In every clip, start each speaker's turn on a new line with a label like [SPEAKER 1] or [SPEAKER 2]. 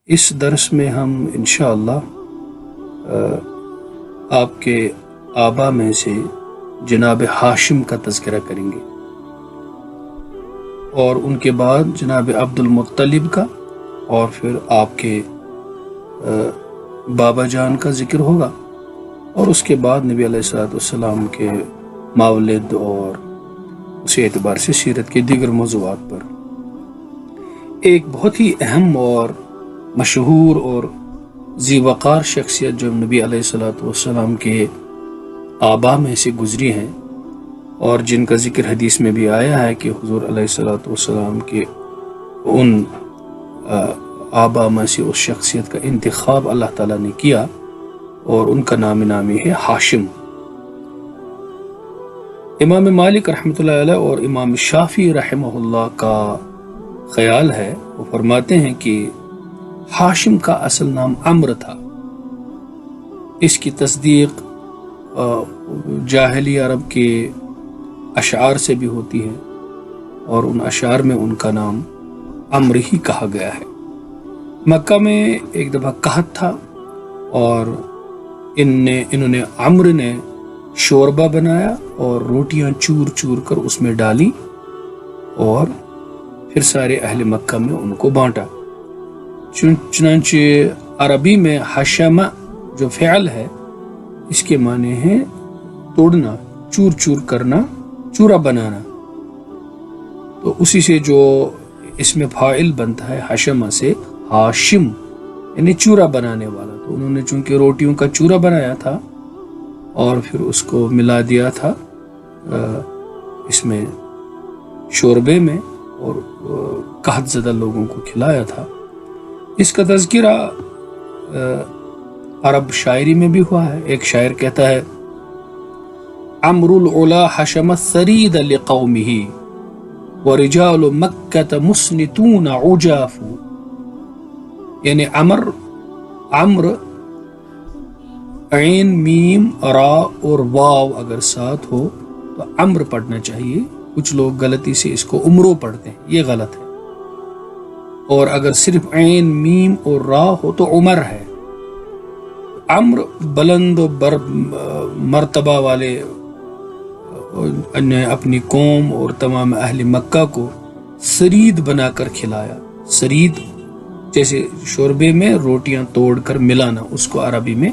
[SPEAKER 1] اس درس میں ہم انشاءاللہ آپ کے آبا میں سے جناب ہاشم کا تذکرہ کریں گے، اور ان کے بعد جناب عبد المطلب کا، اور پھر آپ کے بابا جان کا ذکر ہوگا، اور اس کے بعد نبی علیہ السلام کے مولد اور اسی اعتبار سے سیرت کے دیگر موضوعات پر ایک بہت ہی اہم اور مشہور اور ذی وقار شخصیت جو نبی علیہ السلام کے آبا میں سے گزری ہیں، اور جن کا ذکر حدیث میں بھی آیا ہے کہ حضور علیہ السلام کے ان آبا میں سے اس شخصیت کا انتخاب اللہ تعالیٰ نے کیا، اور ان کا نامی ہے ہاشم۔ امام مالک رحمۃ اللہ علیہ اور امام شافعی رحمہ اللہ کا خیال ہے، وہ فرماتے ہیں کہ ہاشم کا اصل نام عمرو تھا۔ اس کی تصدیق جاہلی عرب کے اشعار سے بھی ہوتی ہے، اور ان اشعار میں ان کا نام عمرو ہی کہا گیا ہے۔ مکہ میں ایک دفعہ قحط تھا، اور انہوں نے عمرو نے شوربہ بنایا اور روٹیاں چور چور کر اس میں ڈالی، اور پھر سارے اہل مکہ میں ان کو بانٹا۔ چنانچہ عربی میں حشمہ جو فعل ہے، اس کے معنی ہے توڑنا، چور چور کرنا، چورا بنانا۔ تو اسی سے جو اس میں فاعل بنتا ہے حشمہ سے ہاشم، یعنی چورا بنانے والا۔ تو انہوں نے چونکہ روٹیوں کا چورا بنایا تھا اور پھر اس کو ملا دیا تھا اس میں شوربے میں، اور قحط زدہ لوگوں کو کھلایا تھا۔ اس کا تذکرہ عرب شاعری میں بھی ہوا ہے۔ ایک شاعر کہتا ہے عمرو العلا حشم الثرید لقومہ ورجال مکۃ مسنتون عجاف، یعنی عمر عین میم را اور واو اگر ساتھ ہو تو عمر پڑھنا چاہیے، کچھ لوگ غلطی سے اس کو عمرو پڑھتے ہیں، یہ غلط ہے، اور اگر صرف عین میم اور را ہو تو عمر ہے۔ عمر بلند و مرتبہ والے نے اپنی قوم اور تمام اہل مکہ کو سرید بنا کر کھلایا۔ سرید جیسے شوربے میں روٹیاں توڑ کر ملانا، اس کو عربی میں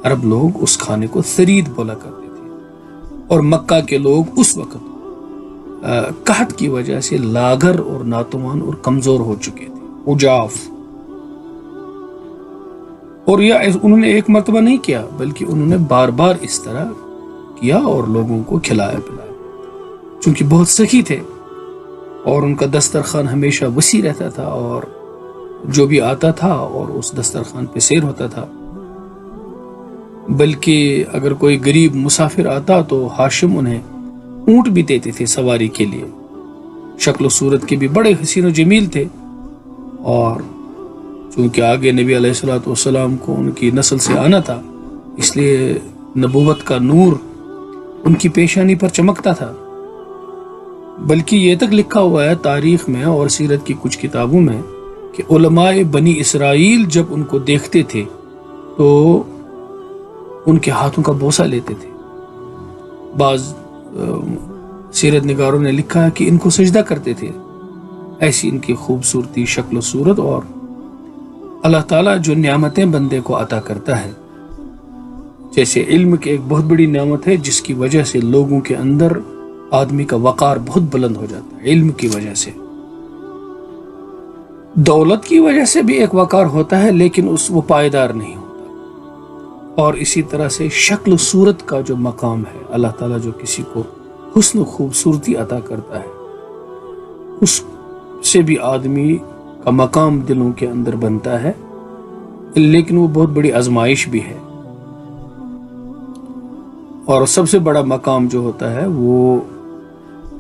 [SPEAKER 1] عرب لوگ اس کھانے کو سرید بولا کرتے تھے۔ اور مکہ کے لوگ اس وقت قحط کی وجہ سے لاغر اور ناتوان اور کمزور ہو چکے تھے، عجاف۔ اور یہ انہوں نے ایک مرتبہ نہیں کیا، بلکہ انہوں نے بار بار اس طرح کیا اور لوگوں کو کھلایا پلایا، چونکہ بہت سخی تھے اور ان کا دسترخوان ہمیشہ وسیع رہتا تھا، اور جو بھی آتا تھا اور اس دسترخوان پہ سیر ہوتا تھا۔ بلکہ اگر کوئی غریب مسافر آتا تو ہاشم انہیں اونٹ بھی دیتے تھے سواری کے لیے۔ شکل و صورت کے بھی بڑے حسین و جمیل تھے، اور چونکہ آگے نبی علیہ السلام کو ان کی نسل سے آنا تھا، اس لیے نبوت کا نور ان کی پیشانی پر چمکتا تھا۔ بلکہ یہ تک لکھا ہوا ہے تاریخ میں اور سیرت کی کچھ کتابوں میں کہ علماء بنی اسرائیل جب ان کو دیکھتے تھے تو ان کے ہاتھوں کا بوسہ لیتے تھے۔ بعض سیرت نگاروں نے لکھا ہے کہ ان کو سجدہ کرتے تھے، ایسی ان کی خوبصورتی، شکل و صورت۔ اور اللہ تعالیٰ جو نعمتیں بندے کو عطا کرتا ہے، جیسے علم کی ایک بہت بڑی نعمت ہے جس کی وجہ سے لوگوں کے اندر آدمی کا وقار بہت بلند ہو جاتا ہے، علم کی وجہ سے۔ دولت کی وجہ سے بھی ایک وقار ہوتا ہے، لیکن وہ پائیدار نہیں ہوتا۔ اور اسی طرح سے شکل و صورت کا جو مقام ہے، اللہ تعالیٰ جو کسی کو حسن و خوبصورتی عطا کرتا ہے، اس سے بھی آدمی کا مقام دلوں کے اندر بنتا ہے، لیکن وہ بہت بڑی آزمائش بھی ہے۔ اور سب سے بڑا مقام جو ہوتا ہے وہ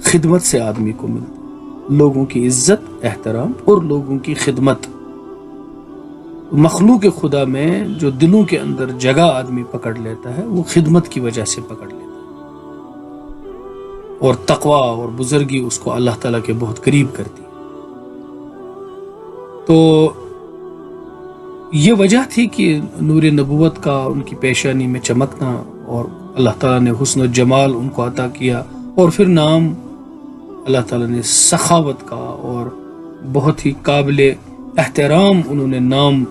[SPEAKER 1] خدمت سے آدمی کو ملتا ہے، لوگوں کی عزت، احترام اور لوگوں کی خدمت۔ مخلوق خدا میں جو دلوں کے اندر جگہ آدمی پکڑ لیتا ہے، وہ خدمت کی وجہ سے پکڑ لیتا ہے، اور تقوی اور بزرگی اس کو اللہ تعالیٰ کے بہت قریب کرتی ہے۔ تو یہ وجہ تھی کہ نور نبوت کا ان کی پیشانی میں چمکنا، اور اللہ تعالیٰ نے حسن و جمال ان کو عطا کیا، اور پھر نام اللہ تعالیٰ نے سخاوت کا اور بہت ہی قابل احترام انہوں نے نام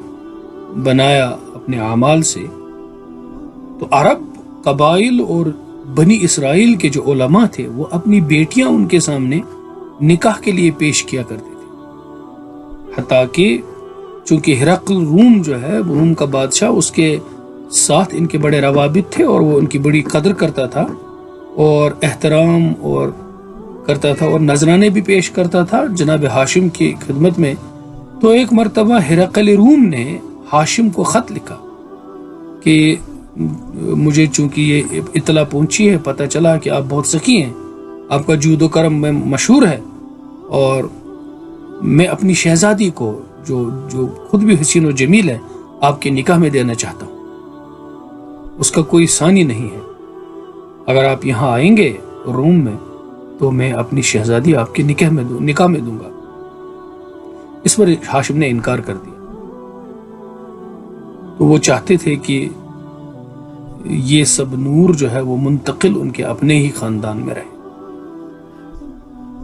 [SPEAKER 1] بنایا اپنے اعمال سے۔ تو عرب قبائل اور بنی اسرائیل کے جو علماء تھے وہ اپنی بیٹیاں ان کے سامنے نکاح کے لیے پیش کیا کرتے تھے، حتیٰ کہ چونکہ ہرقل روم جو ہے، روم کا بادشاہ، اس کے ساتھ ان کے بڑے روابط تھے اور وہ ان کی بڑی قدر کرتا تھا اور احترام اور کرتا تھا، اور نذرانے بھی پیش کرتا تھا جناب ہاشم کی خدمت میں۔ تو ایک مرتبہ ہرقل روم نے ہاشم کو خط لکھا کہ مجھے چونکہ یہ اطلاع پہنچی ہے، پتہ چلا کہ آپ بہت سخی ہیں، آپ کا جود و کرم میں مشہور ہے، اور میں اپنی شہزادی کو جو خود بھی حسین و جمیل ہے آپ کے نکاح میں دینا چاہتا ہوں، اس کا کوئی ثانی نہیں ہے، اگر آپ یہاں آئیں گے روم میں تو میں اپنی شہزادی آپ کے نکاح میں دوں گا۔ اس پر ہاشم نے انکار کر دیا۔ تو وہ چاہتے تھے کہ یہ سب نور جو ہے وہ منتقل ان کے اپنے ہی خاندان میں رہے۔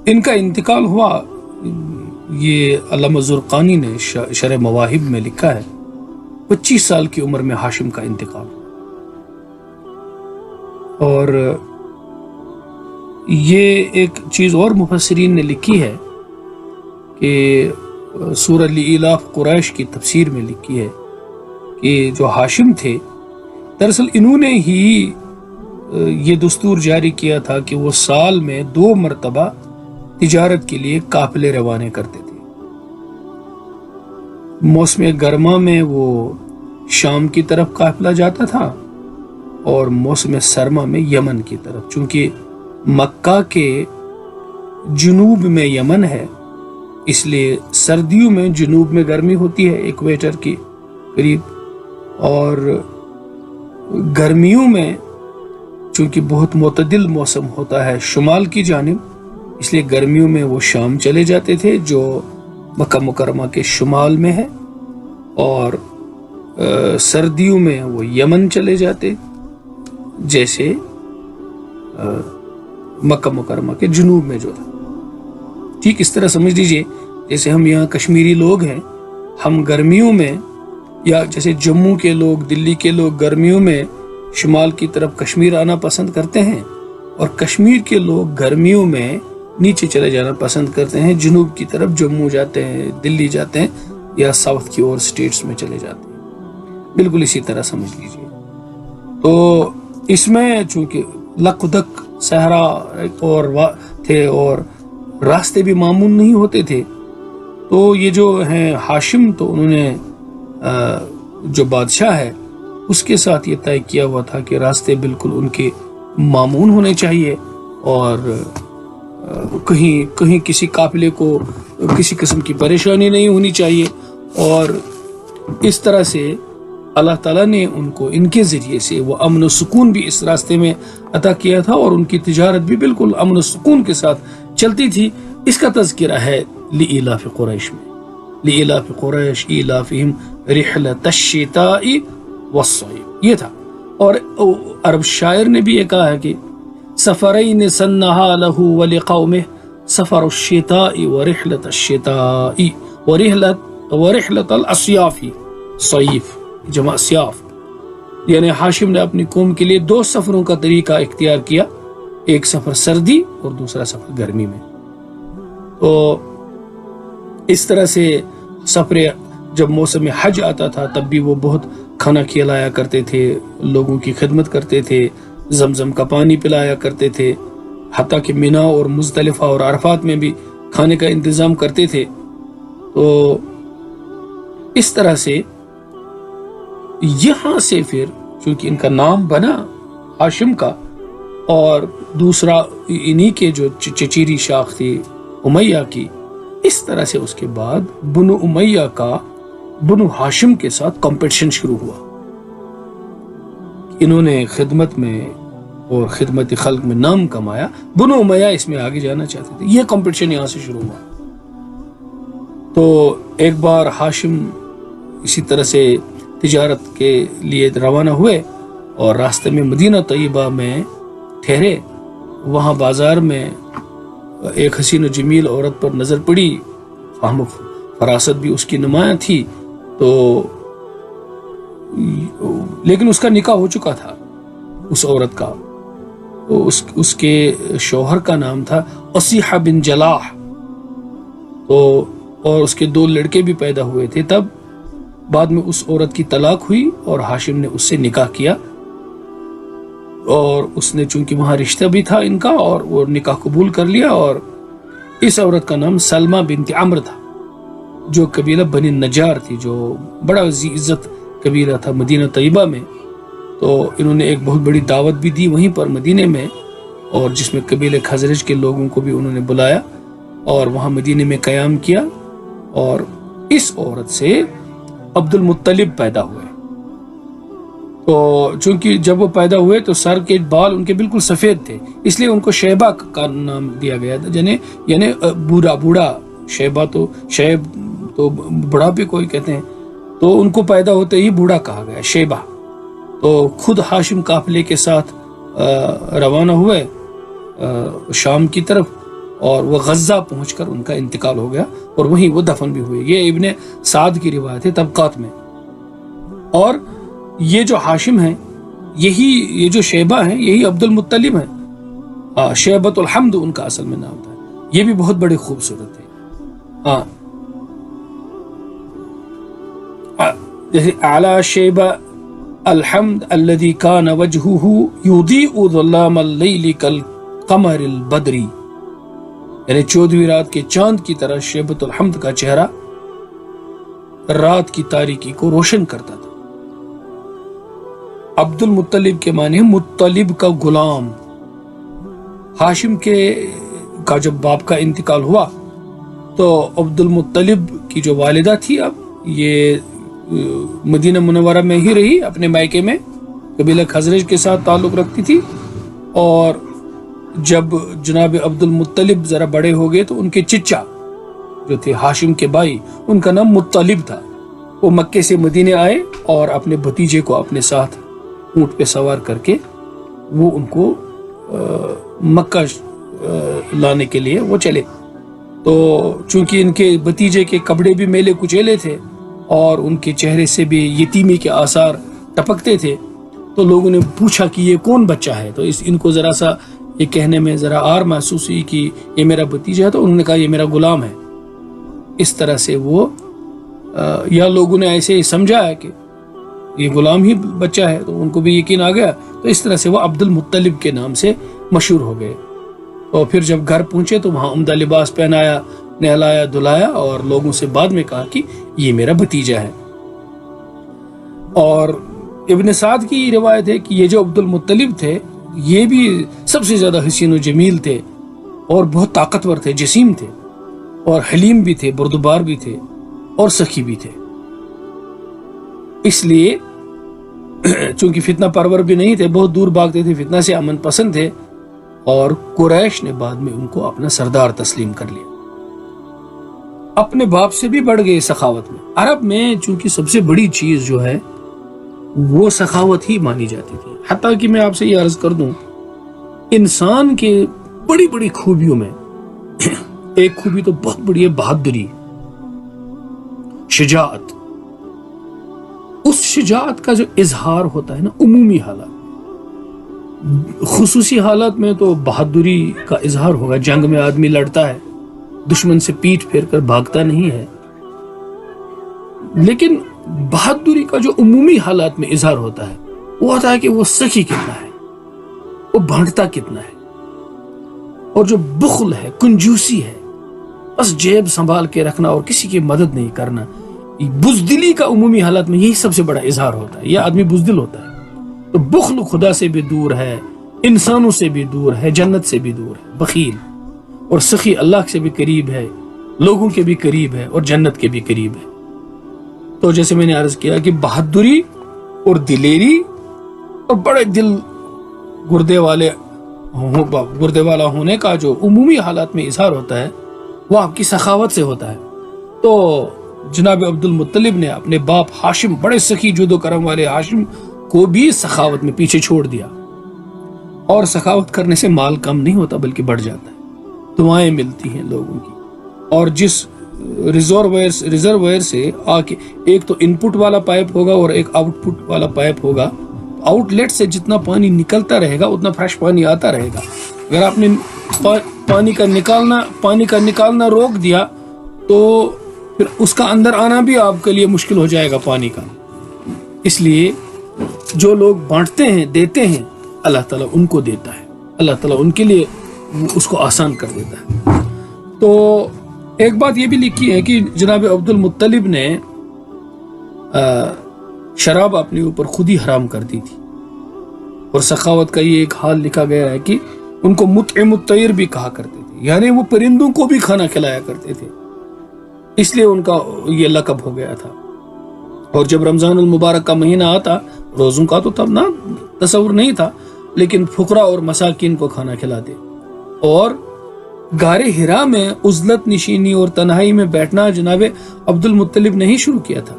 [SPEAKER 1] ان کا انتقال ہوا، یہ علامہ زرقانی نے شرح مواہب میں لکھا ہے، 25 سال کی عمر میں ہاشم کا انتقال ہوا۔ اور یہ ایک چیز اور مفسرین نے لکھی ہے کہ سورہ لإلاف قریش کی تفسیر میں لکھی ہے کہ جو ہاشم تھے، دراصل انہوں نے ہی یہ دستور جاری کیا تھا کہ وہ سال میں 2 مرتبہ تجارت کے لیے قافلے روانہ کرتے تھے۔ موسم گرما میں وہ شام کی طرف قافلہ جاتا تھا، اور موسم سرما میں یمن کی طرف، چونکہ مکہ کے جنوب میں یمن ہے، اس لیے سردیوں میں جنوب میں گرمی ہوتی ہے ایکویٹر کی قریب، اور گرمیوں میں چونکہ بہت معتدل موسم ہوتا ہے شمال کی جانب، اس لیے گرمیوں میں وہ شام چلے جاتے تھے جو مکہ مکرمہ کے شمال میں ہے، اور سردیوں میں وہ یمن چلے جاتے جیسے مکہ مکرمہ کے جنوب میں جو تھا۔ ٹھیک اس طرح سمجھ لیجئے جیسے ہم یہاں کشمیری لوگ ہیں، ہم گرمیوں میں، یا جیسے جموں کے لوگ، دلی کے لوگ گرمیوں میں شمال کی طرف کشمیر آنا پسند کرتے ہیں، اور کشمیر کے لوگ گرمیوں میں نیچے چلے جانا پسند کرتے ہیں، جنوب کی طرف جموں جاتے ہیں، دلی جاتے ہیں، یا ساؤتھ کی اور سٹیٹس میں چلے جاتے ہیں۔ بالکل اسی طرح سمجھ لیجئے۔ تو اس میں چونکہ لک دک صحرا اور تھے اور راستے بھی معمول نہیں ہوتے تھے، تو یہ جو ہیں ہاشم، تو انہوں نے جو بادشاہ ہے اس کے ساتھ یہ طے کیا ہوا تھا کہ راستے بالکل ان کے معمول ہونے چاہیے، اور کہیں کسی قافلے کو کسی قسم کی پریشانی نہیں ہونی چاہیے، اور اس طرح سے اللہ تعالیٰ نے ان کو ان کے ذریعے سے وہ امن و سکون بھی اس راستے میں عطا کیا تھا، اور ان کی تجارت بھی بالکل امن و سکون کے ساتھ چلتی تھی۔ اس کا تذکرہ ہے لإلاف قریش میں، لإلاف قریش إِلَافِهِمْ رِحْلَةَ الشِّتَاءِ وَالصَّيْفِ، یہ تھا۔ اور عرب شاعر نے بھی یہ کہا ہے کہ سفرین سنہا لہو ولقومہ سفر الشتاء ورحلة الشتاء ورحلة الأصياف، صیف جمع سیاف، یعنی ہاشم نے اپنی قوم کے لیے 2 سفروں کا طریقہ اختیار کیا، ایک سفر سردی اور دوسرا سفر گرمی میں۔ تو اس طرح سے سفر، جب موسم حج آتا تھا تب بھی وہ بہت کھانا کھلایا کرتے تھے، لوگوں کی خدمت کرتے تھے، زمزم کا پانی پلایا کرتے تھے، حتیٰ کہ مینا اور مزدلفہ اور عرفات میں بھی کھانے کا انتظام کرتے تھے۔ تو اس طرح سے یہاں سے پھر چونکہ ان کا نام بنا ہاشم کا، اور دوسرا انہی کے جو چچیری شاخ تھی امیہ کی، اس طرح سے اس کے بعد بنو امیہ کا بنو ہاشم کے ساتھ کمپٹیشن شروع ہوا۔ انہوں نے خدمت میں اور خدمت خلق میں نام کمایا، بنو امیہ اس میں آگے جانا چاہتے تھے، یہ کمپٹیشن یہاں سے شروع ہوا۔ تو ایک بار ہاشم اسی طرح سے تجارت کے لیے روانہ ہوئے اور راستے میں مدینہ طیبہ میں ٹھہرے. وہاں بازار میں ایک حسین و جمیل عورت پر نظر پڑی. فہم و فراست بھی اس کی نمایاں تھی. تو لیکن اس کا نکاح ہو چکا تھا اس عورت کا. اس کے شوہر کا نام تھا اصیح بن جلاح. تو اور اس کے 2 لڑکے بھی پیدا ہوئے تھے. تب بعد میں اس عورت کی طلاق ہوئی اور ہاشم نے اس سے نکاح کیا. اور اس نے چونکہ وہاں رشتہ بھی تھا ان کا اور وہ نکاح قبول کر لیا. اور اس عورت کا نام سلمہ بنت عمرو تھا جو قبیلہ بنی نجار تھی، جو بڑا عزت قبیلہ تھا مدینہ طیبہ میں. تو انہوں نے ایک بہت بڑی دعوت بھی دی وہیں پر مدینے میں، اور جس میں قبیلہ خزرج کے لوگوں کو بھی انہوں نے بلایا اور وہاں مدینے میں قیام کیا. اور اس عورت سے عبد المطلب پیدا ہوئے. تو چونکہ جب وہ پیدا ہوئے تو سر کے بال ان کے بالکل سفید تھے، اس لیے ان کو شیبہ کا نام دیا گیا تھا. یعنی بوڑھا. شیبہ تو شیب تو بڑھاپے کو ہی کہتے ہیں. تو ان کو پیدا ہوتے ہی بوڑھا کہا گیا، شیبہ. تو خود ہاشم قافلے کے ساتھ روانہ ہوئے شام کی طرف، اور وہ غزہ پہنچ کر ان کا انتقال ہو گیا اور وہیں وہ دفن بھی ہوئے. یہ ابن سعد کی روایت ہے طبقات میں. اور یہ جو ہاشم ہیں، یہ جو شیبہ ہیں، یہی عبد المطلب ہیں. شیبۃ الحمد ان کا اصل میں نام تھا. یہ بھی بہت بڑے خوبصورت ہے. جیسے اعلی شیبہ الحمد الذي كان وجهه يضيء ظلام الليل كالقمر البدري، یعنی 14ویں رات کے چاند کی طرح شیبۃ الحمد کا چہرہ رات کی تاریکی کو روشن کرتا تھا. عبد المطلب کے معنی مطلب کا غلام. ہاشم کا جب باپ کا انتقال ہوا تو عبد المطلب کی جو والدہ تھی، اب یہ مدینہ منورہ میں ہی رہی، اپنے مائکے میں قبیلہ خزرج کے ساتھ تعلق رکھتی تھی. اور جب جناب عبد المطلب ذرا بڑے ہو گئے تو ان کے چچا جو تھے ہاشم کے بھائی، ان کا نام مطلب تھا. وہ مکے سے مدینے آئے اور اپنے بھتیجے کو اپنے ساتھ اونٹ پہ سوار کر کے وہ ان کو مکہ لانے کے لیے وہ چلے. تو چونکہ ان کے بھتیجے کے کپڑے بھی میلے کچیلے تھے اور ان کے چہرے سے بھی یتیمی کے آثار ٹپکتے تھے، تو لوگوں نے پوچھا کہ یہ کون بچہ ہے. تو ان کو ذرا سا یہ کہنے میں ذرا آر محسوس ہوئی کہ یہ میرا بھتیجا ہے. تو انہوں نے کہا یہ میرا غلام ہے. اس طرح سے وہ یا لوگوں نے ایسے ہی سمجھا ہے کہ یہ غلام ہی بچہ ہے، تو ان کو بھی یقین آ گیا. تو اس طرح سے وہ عبد المطلب کے نام سے مشہور ہو گئے. اور پھر جب گھر پہنچے تو وہاں عمدہ لباس پہنایا، نہلایا دھلایا، اور لوگوں سے بعد میں کہا کہ یہ میرا بھتیجا ہے. اور ابن سعد کی روایت ہے کہ یہ جو عبد المطلب تھے یہ بھی سب سے زیادہ حسین و جمیل تھے اور بہت طاقتور تھے، جسیم تھے اور حلیم بھی تھے، بردبار بھی تھے اور سخی بھی تھے. اس لیے چونکہ فتنہ پرور بھی نہیں تھے، بہت دور بھاگتے تھے، فتنہ سے امن پسند تھے، اور قریش نے بعد میں ان کو اپنا سردار تسلیم کر لیا. اپنے باپ سے بھی بڑھ گئے سخاوت میں. عرب میں چونکہ سب سے بڑی چیز جو ہے وہ سخاوت ہی مانی جاتی تھی. حتیٰ کہ میں آپ سے یہ عرض کر دوں، انسان کے بڑی بڑی خوبیوں میں ایک خوبی تو بہت بڑی ہے، بہادری، شجاعت. اس شجاعت کا جو اظہار ہوتا ہے نا عمومی حالات، خصوصی حالات میں تو بہادری کا اظہار ہوگا. جنگ میں آدمی لڑتا ہے، دشمن سے پیٹھ پھیر کر بھاگتا نہیں ہے. لیکن بہادری کا جو عمومی حالات میں اظہار ہوتا ہے وہ ہوتا ہے کہ وہ سخی کتنا ہے، وہ بانٹتا کتنا ہے. اور جو بخل ہے، کنجوسی ہے، بس جیب سنبھال کے رکھنا اور کسی کی مدد نہیں کرنا، بزدلی کا عمومی حالات میں یہی سب سے بڑا اظہار ہوتا ہے. یہ آدمی بزدل ہوتا ہے. تو بخل خدا سے بھی دور ہے، انسانوں سے بھی دور ہے، جنت سے بھی دور ہے، بخیل. اور سخی اللہ سے بھی قریب ہے، لوگوں کے بھی قریب ہے اور جنت کے بھی قریب ہے. تو جیسے میں نے عرض کیا کہ بہادری اور دلیری اور بڑے دل گردے والا ہونے کا جو عمومی حالات میں اظہار ہوتا ہے وہ آپ کی سخاوت سے ہوتا ہے. تو جناب عبد المطلب نے اپنے باپ ہاشم، بڑے سخی جود و کرم والے ہاشم کو بھی سخاوت میں پیچھے چھوڑ دیا، اور سخاوت کرنے سے مال کم نہیں ہوتا بلکہ بڑھ جاتا ہے، دعائیں ملتی ہیں لوگوں کی۔ اور جس ریزروائر سے آ کے ایک تو ان پٹ والا پائپ ہوگا اور ایک آؤٹ پٹ والا پائپ ہوگا، آؤٹ لیٹ سے جتنا پانی نکلتا رہے گا اتنا فریش پانی آتا رہے گا۔ اگر آپ نے پانی کا نکالنا روک دیا تو پھر اس کا اندر آنا بھی آپ کے لیے مشکل ہو جائے گا پانی کا۔ اس لیے جو لوگ بانٹتے ہیں، دیتے ہیں، اللہ تعالیٰ ان کو دیتا ہے، اللہ تعالیٰ ان کے لیے اس کو آسان کر دیتا ہے۔ تو ایک بات یہ بھی لکھی ہے کہ جناب عبد المطلب نے شراب اپنے اوپر خود ہی حرام کر دی تھی، اور سخاوت کا یہ ایک حال لکھا گیا ہے کہ ان کو مطعم الطیر بھی کہا کرتے تھے، یعنی وہ پرندوں کو بھی کھانا کھلایا کرتے تھے، اس لیے ان کا یہ لقب ہو گیا تھا۔ اور جب رمضان المبارک کا مہینہ آتا، روزوں کا تو تب نہ تصور نہیں تھا، لیکن فقراء اور مساکین کو کھانا کھلاتے۔ اور غار حرا میں عزلت نشینی اور تنہائی میں بیٹھنا جناب عبد المطلب نے ہی شروع کیا تھا،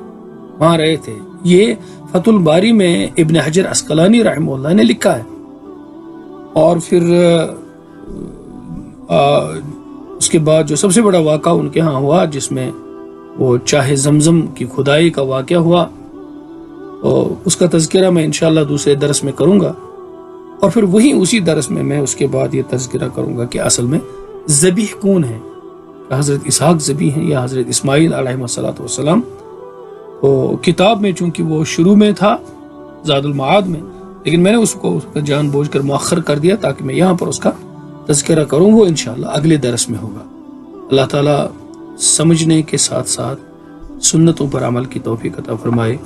[SPEAKER 1] وہاں رہے تھے۔ یہ فتح الباری میں ابن حجر عسقلانی رحمہ اللہ نے لکھا ہے۔ اور پھر اس کے بعد جو سب سے بڑا واقعہ ان کے ہاں ہوا، جس میں وہ چاہ زمزم کی کھدائی کا واقعہ ہوا، اور اس کا تذکرہ میں انشاءاللہ دوسرے درس میں کروں گا، اور پھر اسی درس میں اس کے بعد یہ تذکرہ کروں گا کہ اصل میں ذبیح کون ہے، حضرت اسحاق ذبیح ہیں یا حضرت اسماعیل علیہ السلام۔ تو کتاب میں چونکہ وہ شروع میں تھا زاد المعاد میں، لیکن میں نے اس کو جان بوجھ کر مؤخر کر دیا تاکہ میں یہاں پر اس کا تذکرہ کروں، وہ انشاءاللہ اگلے درس میں ہوگا۔ اللہ تعالیٰ سمجھنے کے ساتھ ساتھ سنتوں پر عمل کی توفیق عطا فرمائے۔